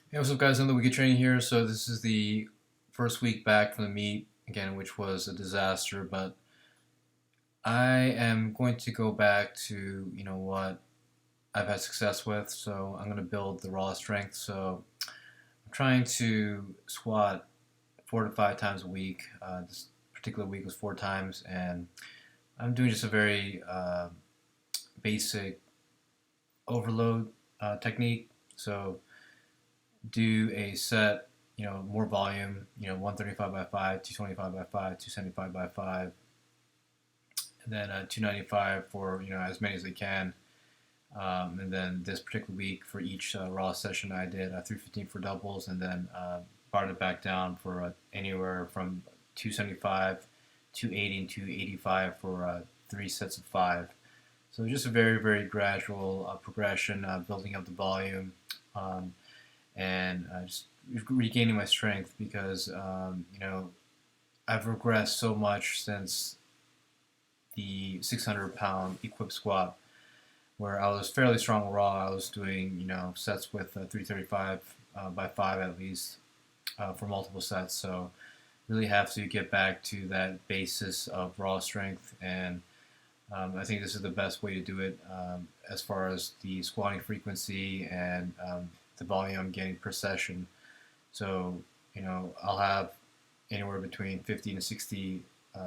Hey, what's up, guys? Another week of training here. So this is the first week back from the meet again, which was a disaster. But I am going to go back to what I've had success with. So I'm going to build the raw strength. So I'm trying to squat 4 to 5 times a week. This particular week was 4 times, and I'm doing just a very basic overload technique. So do a set, more volume, 135 by 5, 225 by 5, 275 by 5, and then 295 for, as many as they can. And then this particular week for each raw session I did 315 for doubles, and then brought it back down for anywhere from 275, 280, and 285 for 3 sets of 5. So just a very, very gradual progression, building up the volume. And just regaining my strength because I've regressed so much since the 600-pound equip squat, where I was fairly strong raw. I was doing sets with 335 by 5 at least for multiple sets. So really have to get back to that basis of raw strength, and I think this is the best way to do it as far as the squatting frequency and the volume I'm getting per session. So, I'll have anywhere between 50 to 60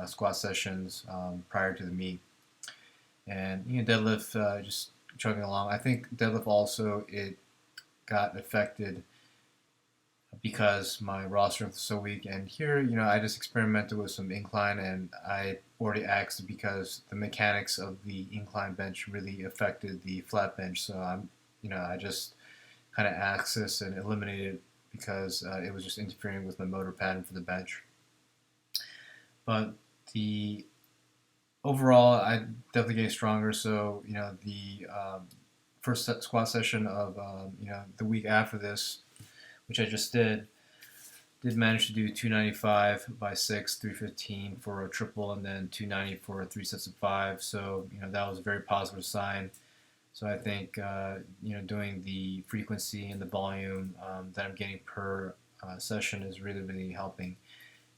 squat sessions prior to the meet. And deadlift just chugging along. I think deadlift also it got affected because my raw strength is so weak. And here, I just experimented with some incline, and I already axed because the mechanics of the incline bench really affected the flat bench. So I just kind of axis and eliminated because it was just interfering with the motor pattern for the bench. But the overall, I definitely getting stronger. So the first squat session of the week after this, which I just did manage to do 295 by 6, 315 for a triple, and then 290 for 3 sets of 5. So that was a very positive sign. So I think doing the frequency and the volume that I'm getting per session is really, really helping,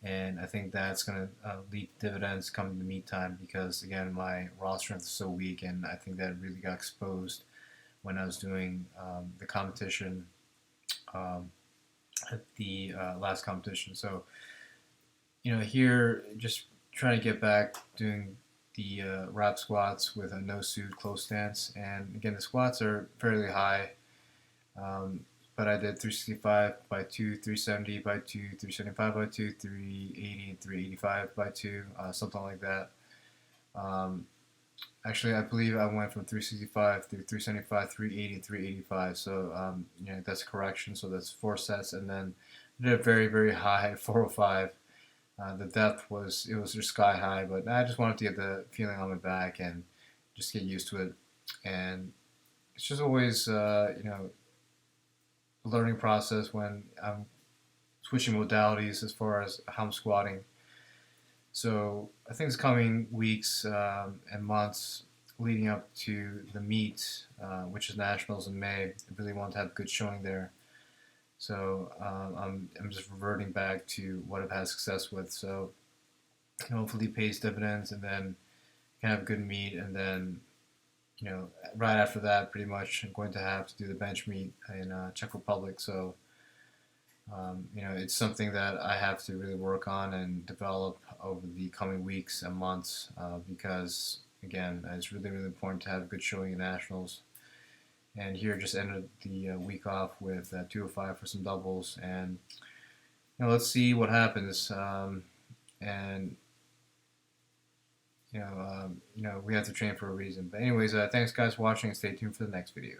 and I think that's going to lead dividends come the meet time because again my raw strength is so weak, and I think that really got exposed when I was doing the competition at the last competition. So here just trying to get back doing the wrap squats with a no suit close stance, and again the squats are fairly high, um, but I did 365 by 2, 370 by 2, 375 by 2, 380 and 385 by 2, something like that. um, Actually, I believe I went from 365 through 375, 380, 385. So that's a correction. So that's 4 sets, and then I did a very, very high 405. The depth was just sky high, but I just wanted to get the feeling on my back and just get used to it. And it's just always a learning process when I'm switching modalities as far as how I'm squatting. So I think it's coming weeks and months leading up to the meet, which is nationals in May. I really want to have a good showing there. So I'm just reverting back to what I've had success with. So hopefully pays dividends, and then can have a good meet, and then right after that, pretty much I'm going to have to do the bench meet in Czech Republic. So it's something that I have to really work on and develop over the coming weeks and months because again, it's really, really important to have a good showing in nationals. And here just ended the week off with 205 for some doubles, and let's see what happens. And we have to train for a reason. But anyways, thanks guys for watching, and stay tuned for the next video.